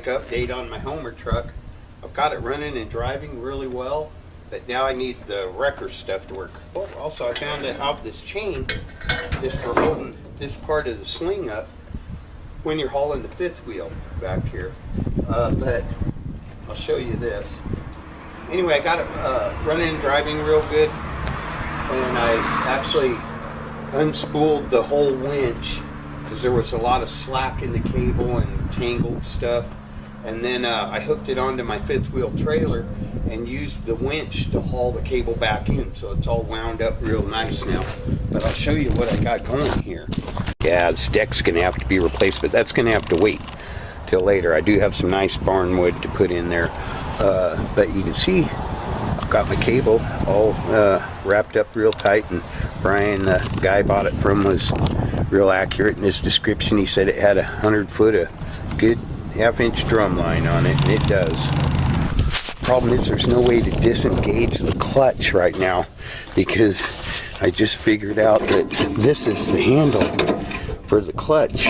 quick update on my Homer truck. I've got it running and driving really well, but now I need the wrecker stuff to work. Oh, also I found out this chain is for holding this part of the sling up when you're hauling the fifth wheel back here. But I'll show you this. Anyway, I got it running and driving real good, and I actually unspooled the whole winch because there was a lot of slack in the cable and tangled stuff, and then I hooked it onto my fifth wheel trailer and used the winch to haul the cable back in, so it's all wound up real nice now. But I'll show you what I got going here. Yeah, this deck's gonna have to be replaced, but that's gonna have to wait till later. I do have some nice barn wood to put in there, but you can see I've got my cable all wrapped up real tight, and Brian, the guy I bought it from, was real accurate in his description. He said it had 100 foot of good half-inch drum line on it, and it does. Problem is there's no way to disengage the clutch right now, because I just figured out that this is the handle for the clutch,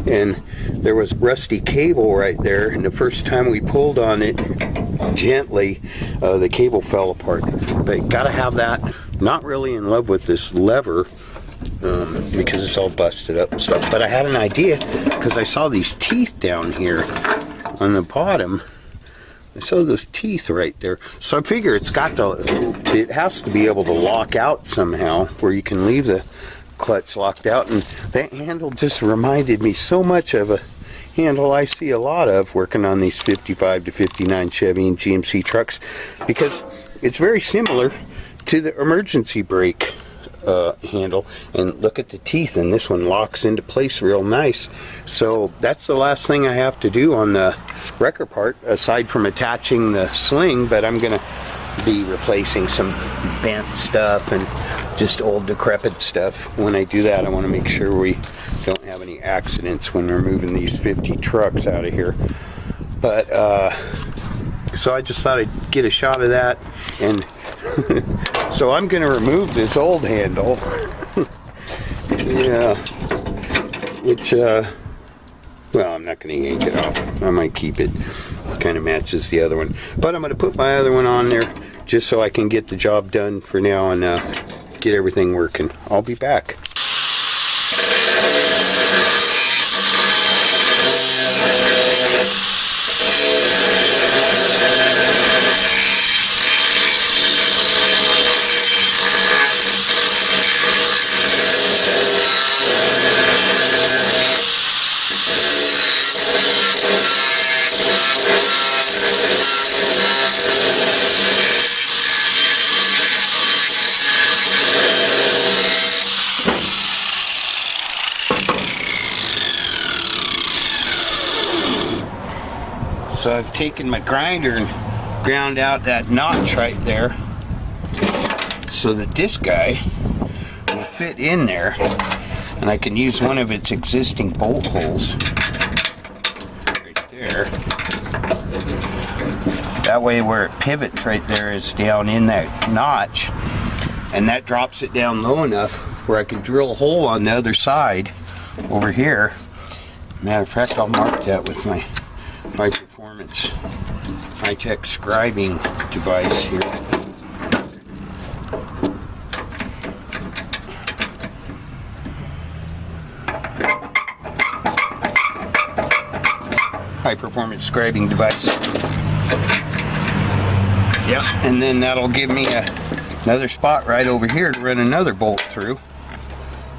and there was rusty cable right there, and the first time we pulled on it gently, the cable fell apart. But gotta have that. Not really in love with this lever because it's all busted up and stuff, but I had an idea because I saw these teeth down here on the bottom. I saw those teeth right there, so I figure it has to be able to lock out somehow where you can leave the clutch locked out. And that handle just reminded me so much of a handle I see a lot of working on these 55 to 59 Chevy and GMC trucks, because it's very similar to the emergency brake handle. And look at the teeth, and this one locks into place real nice. So that's the last thing I have to do on the wrecker part, aside from attaching the sling. But I'm gonna be replacing some bent stuff and just old decrepit stuff. When I do that, I want to make sure we don't have any accidents when we're moving these 50 trucks out of here. But so I just thought I'd get a shot of that, and so I'm going to remove this old handle. Yeah, which well, I'm not going to yank it off. I might keep it. Kind of matches the other one, but I'm going to put my other one on there just so I can get the job done for now and get everything working. I'll be back. So I've taken my grinder and ground out that notch right there so that this guy will fit in there, and I can use one of its existing bolt holes right there. That way where it pivots right there is down in that notch, and that drops it down low enough where I can drill a hole on the other side over here. Matter of fact, I'll mark that with my high performance high-tech scribing device here. High performance scribing device. Yep, and then that'll give me another spot right over here to run another bolt through.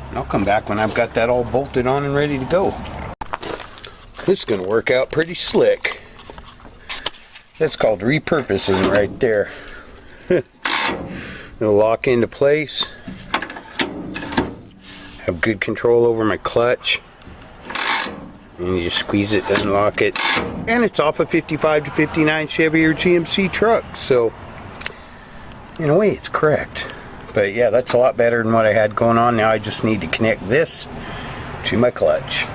And I'll come back when I've got that all bolted on and ready to go. This is going to work out pretty slick. That's called repurposing right there. It'll lock into place. Have good control over my clutch. And you just squeeze it, unlock it. And it's off a 55 to 59 Chevy or GMC truck. So, in a way, it's correct. But yeah, that's a lot better than what I had going on. Now I just need to connect this to my clutch.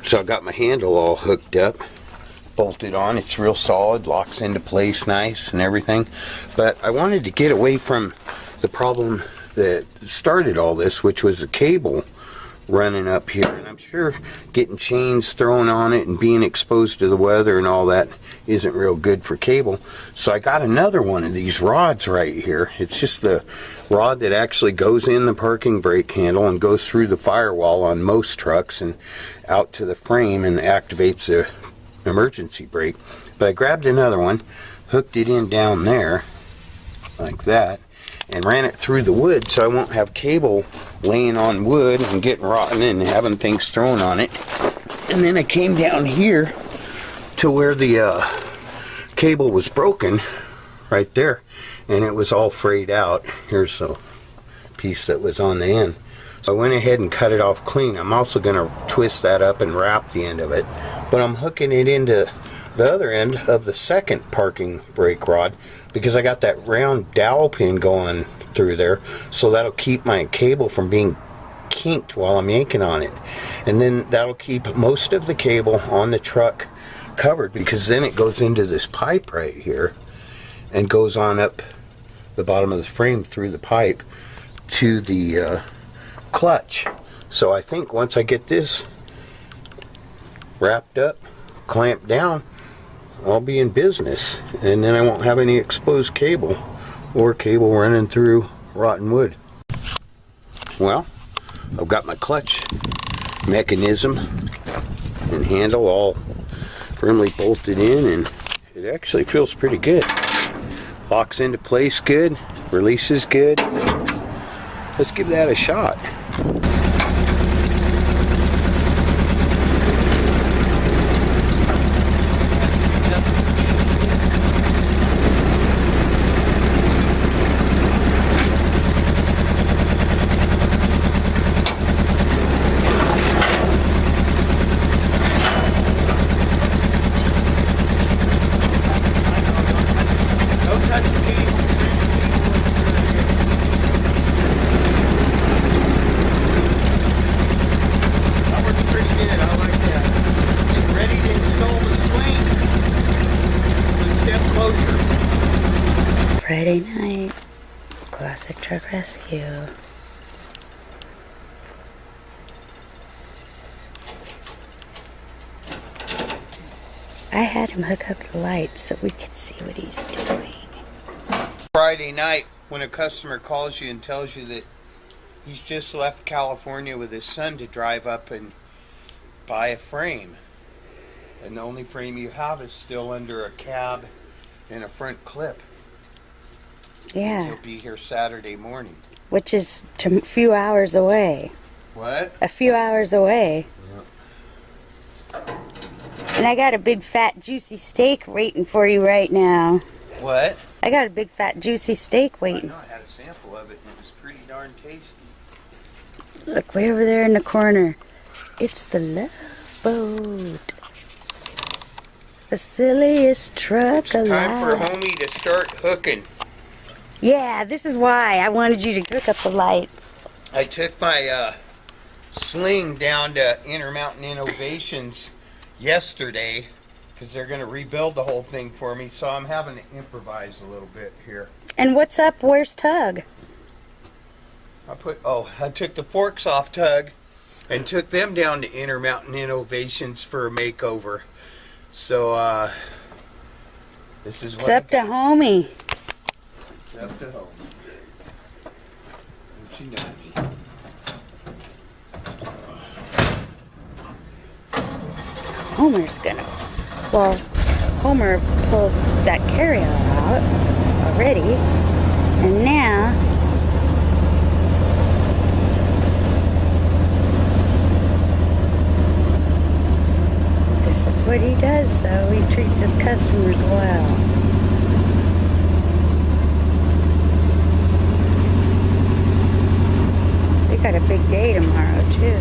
So I got my handle all hooked up, bolted on. It's real solid, locks into place nice and everything. But I wanted to get away from the problem that started all this, which was the cable running up here, and I'm sure getting chains thrown on it and being exposed to the weather and all that isn't real good for cable. So I got another one of these rods right here. It's just the rod that actually goes in the parking brake handle and goes through the firewall on most trucks and out to the frame and activates the emergency brake. But I grabbed another one, hooked it in down there like that, and ran it through the wood so I won't have cable laying on wood and getting rotten and having things thrown on it. And then I came down here to where the cable was broken right there, and it was all frayed out. Here's a piece that was on the end. So I went ahead and cut it off clean. I'm also going to twist that up and wrap the end of it, but I'm hooking it into the other end of the second parking brake rod because I got that round dowel pin going through there, so that'll keep my cable from being kinked while I'm yanking on it. And then that'll keep most of the cable on the truck covered, because then it goes into this pipe right here and goes on up the bottom of the frame through the pipe to the clutch. So I think once I get this wrapped up, clamped down, I'll be in business, and then I won't have any exposed cable or cable running through rotten wood. Well, I've got my clutch mechanism and handle all firmly bolted in, and it actually feels pretty good. Locks into place good, releases good. Let's give that a shot. Friday night, Classic Truck Rescue. I had him hook up the lights so we could see what he's doing. Friday night, when a customer calls you and tells you that he's just left California with his son to drive up and buy a frame, and the only frame you have is still under a cab and a front clip. Yeah. He'll be here Saturday morning. Which is a few hours away. What? A few hours away. Yep. And I got a big fat juicy steak waiting for you right now. What? I got a big fat juicy steak waiting. I know, I had a sample of it and it was pretty darn tasty. Look way over there in the corner. It's the Love Boat. The silliest truck alive. Time for homie to start hooking. Yeah, this is why I wanted you to hook up the lights. I took my sling down to Intermountain Innovations yesterday because they're going to rebuild the whole thing for me, so I'm having to improvise a little bit here. And what's up? Where's Tug? I took the forks off Tug and took them down to Intermountain Innovations for a makeover. So this is what it's up to homie. It's up to home. Homer's gonna. Well, Homer pulled that carryout out already, and now this is what he does, though. He treats his customers well. We got a big day tomorrow, too.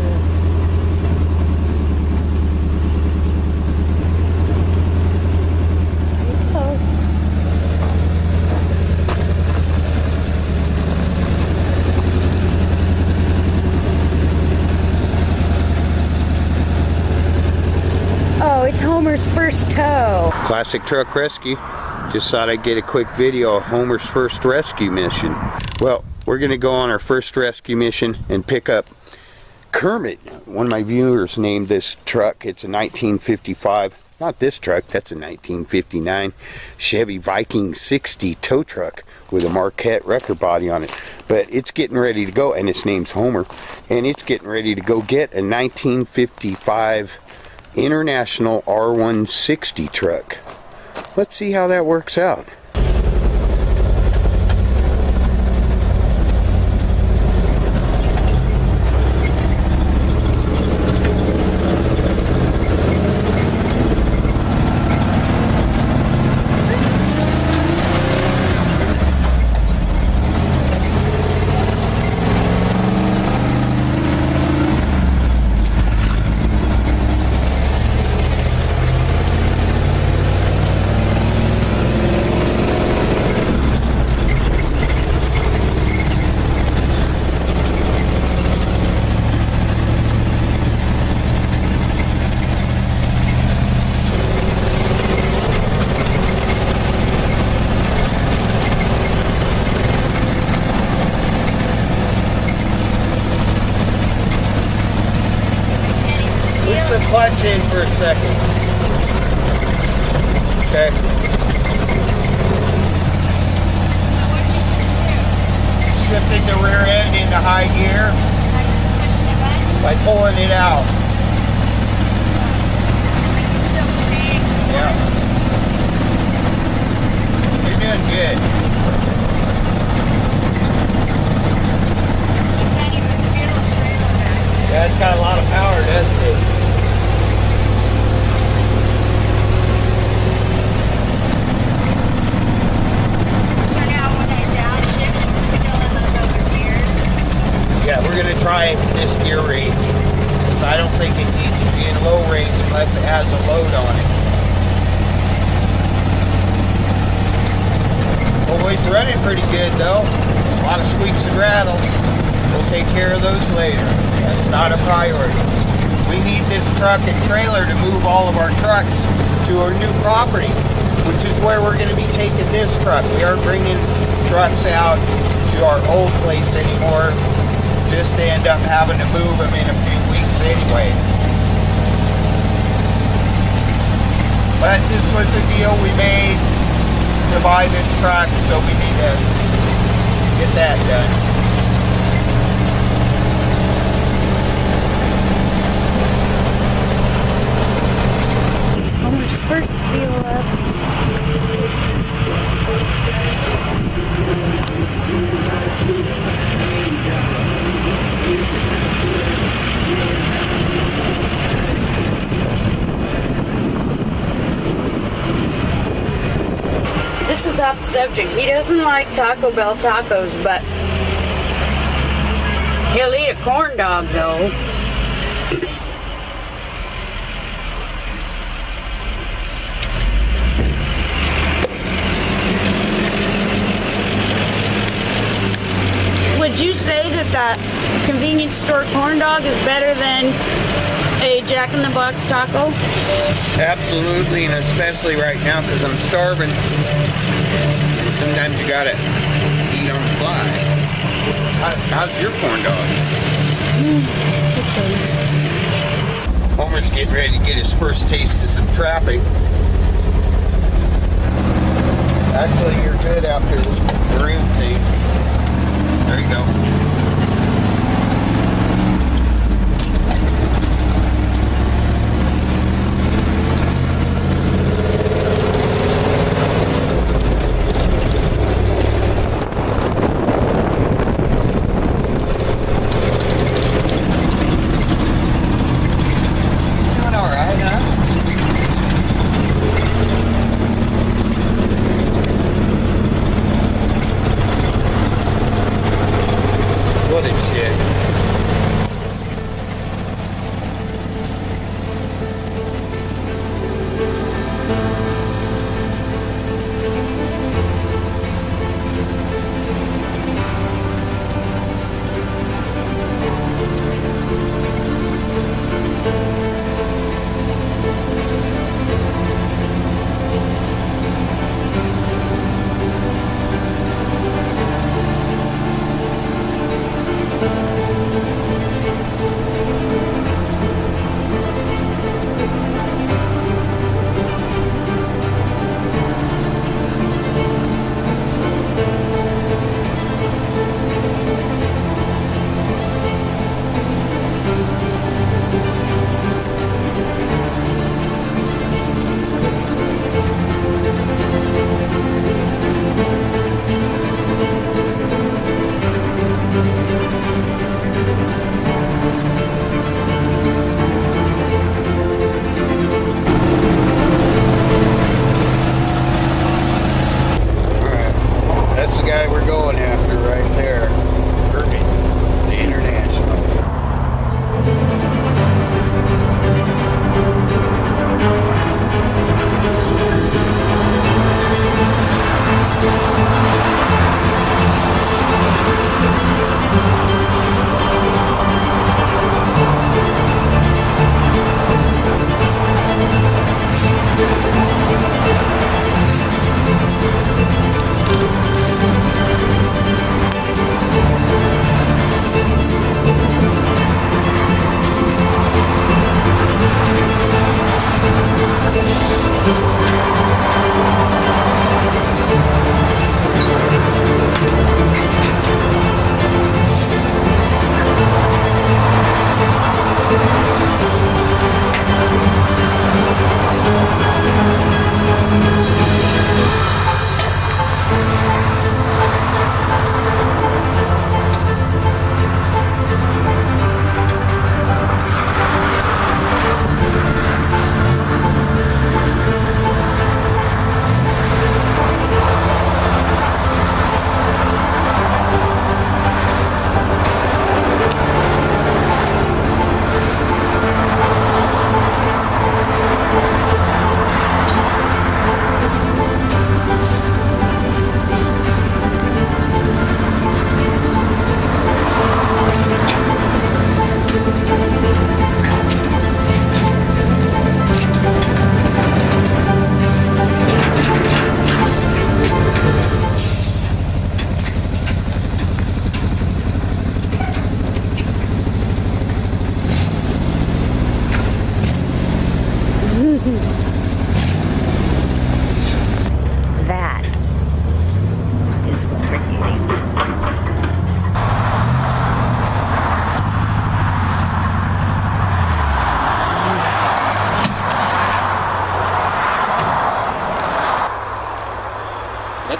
Oh, it's Homer's first tow. Classic Truck Rescue. Just thought I'd get a quick video of Homer's first rescue mission. Well, we're going to go on our first rescue mission and pick up Kermit, one of my viewers, named this truck. It's a 1955, not this truck, that's a 1959 Chevy Viking 60 tow truck with a Marquette wrecker body on it. But it's getting ready to go, and its name's Homer, and it's getting ready to go get a 1955 International R160 truck. Let's see how that works out. Clutch in for a second. Okay. Shifting the rear end into high gear by pulling it out. Still staying. Yeah. You're doing good. You can't even feel the trailer back. Yeah, it's got a lot of power, doesn't it? Yeah, we're going to try this gear range, because I don't think it needs to be in low range unless it has a load on it. Always running pretty good though. A lot of squeaks and rattles. We'll take care of those later. That's not a priority. We need this truck and trailer to move all of our trucks to our new property, which is where we're going to be taking this truck. We aren't bringing trucks out to our old place anymore, just to end up having to move them in a few weeks anyway. But this was a deal we made to buy this truck, so we need to get that done. Homer's first feel up. This is off the subject. He doesn't like Taco Bell tacos, but he'll eat a corn dog though. Would you say that convenience store corn dog is better than a Jack in the Box taco? Absolutely, and especially right now because I'm starving. Sometimes you gotta eat on the fly. How's your corn dog? Okay. Homer's getting ready to get his first taste of some trapping. Actually, you're good after this broom thing. There you go.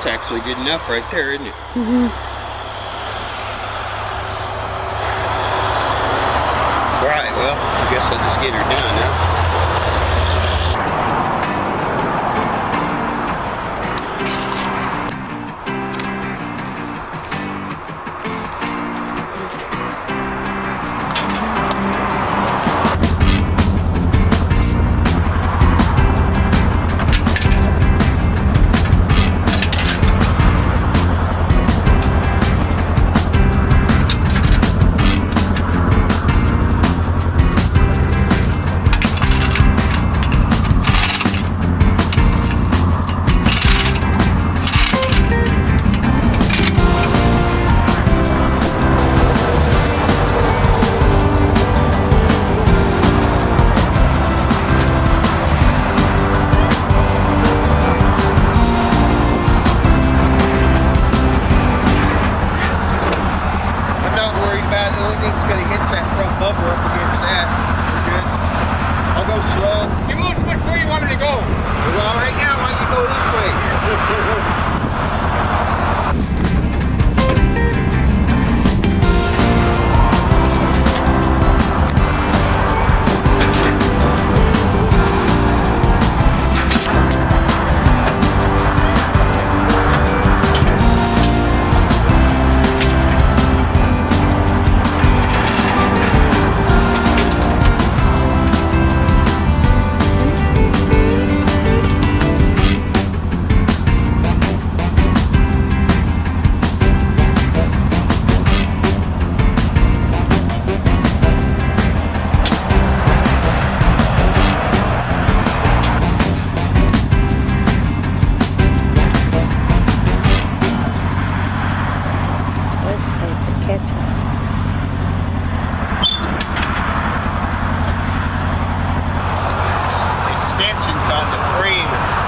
That's actually good enough right there, isn't it? Mm-hmm. Right, well, I guess I'll just get her done now.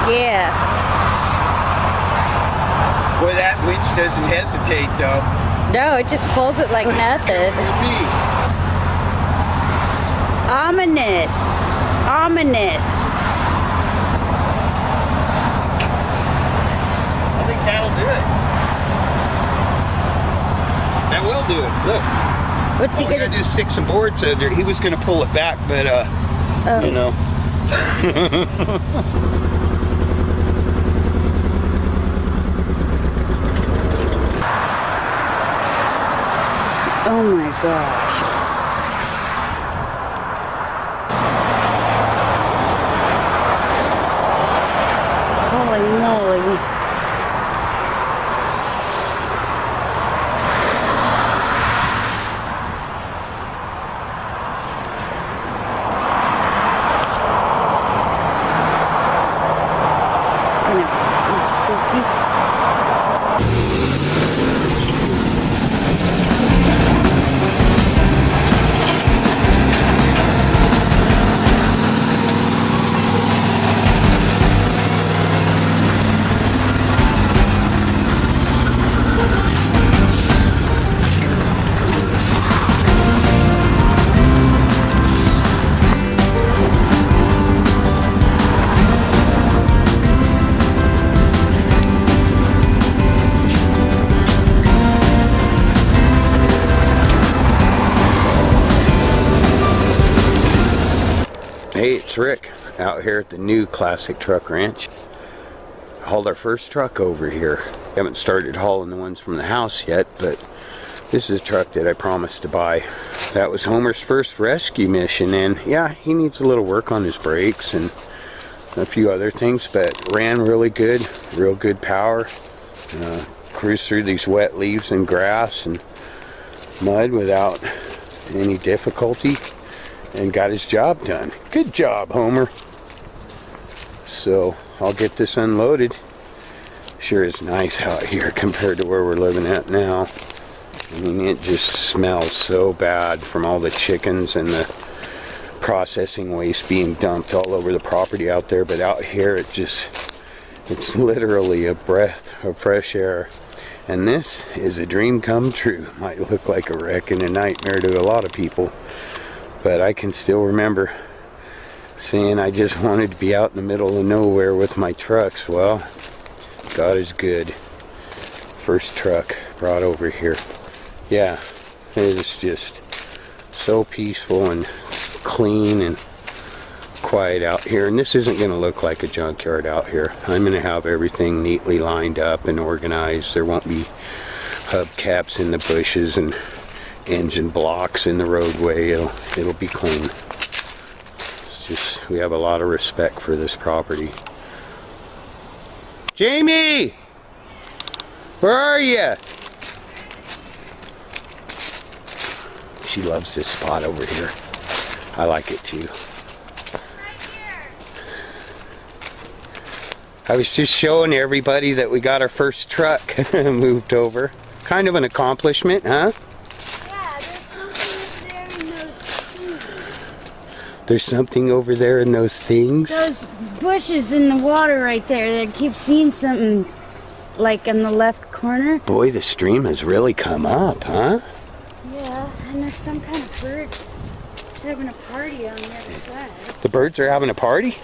Yeah. Boy, that winch doesn't hesitate though. No, it just pulls it like nothing. Ominous. Ominous. I think that'll do it. That will do it. Look. What's he gonna do? Is stick some boards in there. He was gonna pull it back, but you know. Oh my gosh. Holy moly. It's gonna be spooky. Hey, it's Rick out here at the new Classic Truck Ranch. Hauled our first truck over here. Haven't started hauling the ones from the house yet, but this is a truck that I promised to buy. That was Homer's first rescue mission, and yeah, he needs a little work on his brakes and a few other things, but ran really good, real good power. Cruised through these wet leaves and grass and mud without any difficulty. And got his job done. Good job, Homer. So I'll get this unloaded. Sure is nice out here compared to where we're living at now. I mean, it just smells so bad from all the chickens and the processing waste being dumped all over the property out there. But out here, it's literally a breath of fresh air. And this is a dream come true. Might look like a wreck and a nightmare to a lot of people. But I can still remember saying I just wanted to be out in the middle of nowhere with my trucks. Well, God is good. First truck brought over here. Yeah, it is just so peaceful and clean and quiet out here. And this isn't going to look like a junkyard out here. I'm going to have everything neatly lined up and organized. There won't be hubcaps in the bushes and engine blocks in the roadway. It'll be clean. It's just, we have a lot of respect for this property. Jamie! Where are you? She loves this spot over here. I like it too. I was just showing everybody that we got our first truck moved over. Kind of an accomplishment, huh? Yeah, there's something over there in those things. There's something over there in those things? Those bushes in the water right there. I keep seeing something like in the left corner. Boy, the stream has really come up, huh? Yeah, and there's some kind of bird having a party on the other side. The birds are having a party?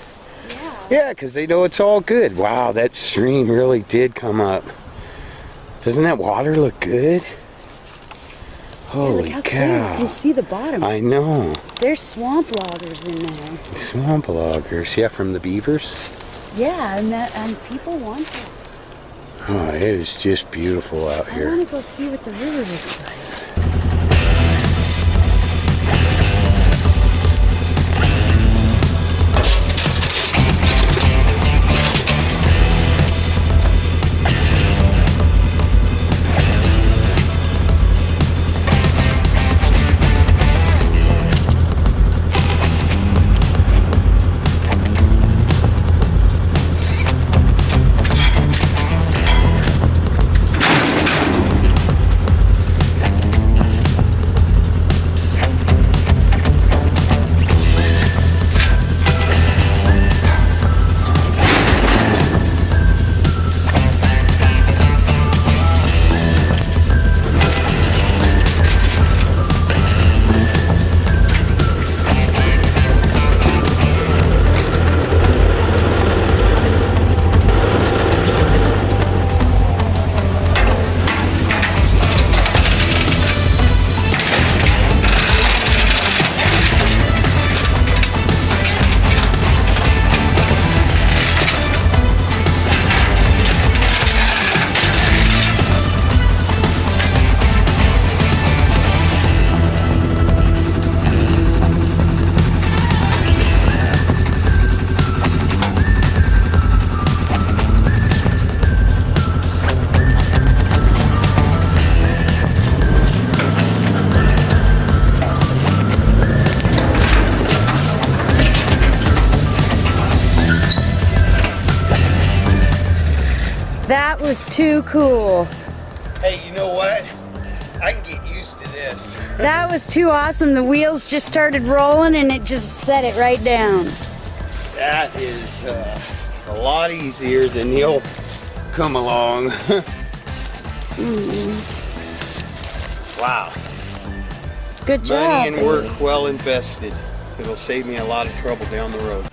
Yeah. Yeah, because they know it's all good. Wow, that stream really did come up. Doesn't that water look good? Holy Yeah, cow. You can see the bottom. I know. There's swamp loggers in there. Swamp loggers, yeah, from the beavers. Yeah, and people want that. Oh, it is just beautiful out I here. want to go see what the river looks like. That was too cool. Hey, you know what? I can get used to this. That was too awesome. The wheels just started rolling and it just set it right down. That is a lot easier than the old come along. Wow. Good job. Money and work well invested. It'll save me a lot of trouble down the road.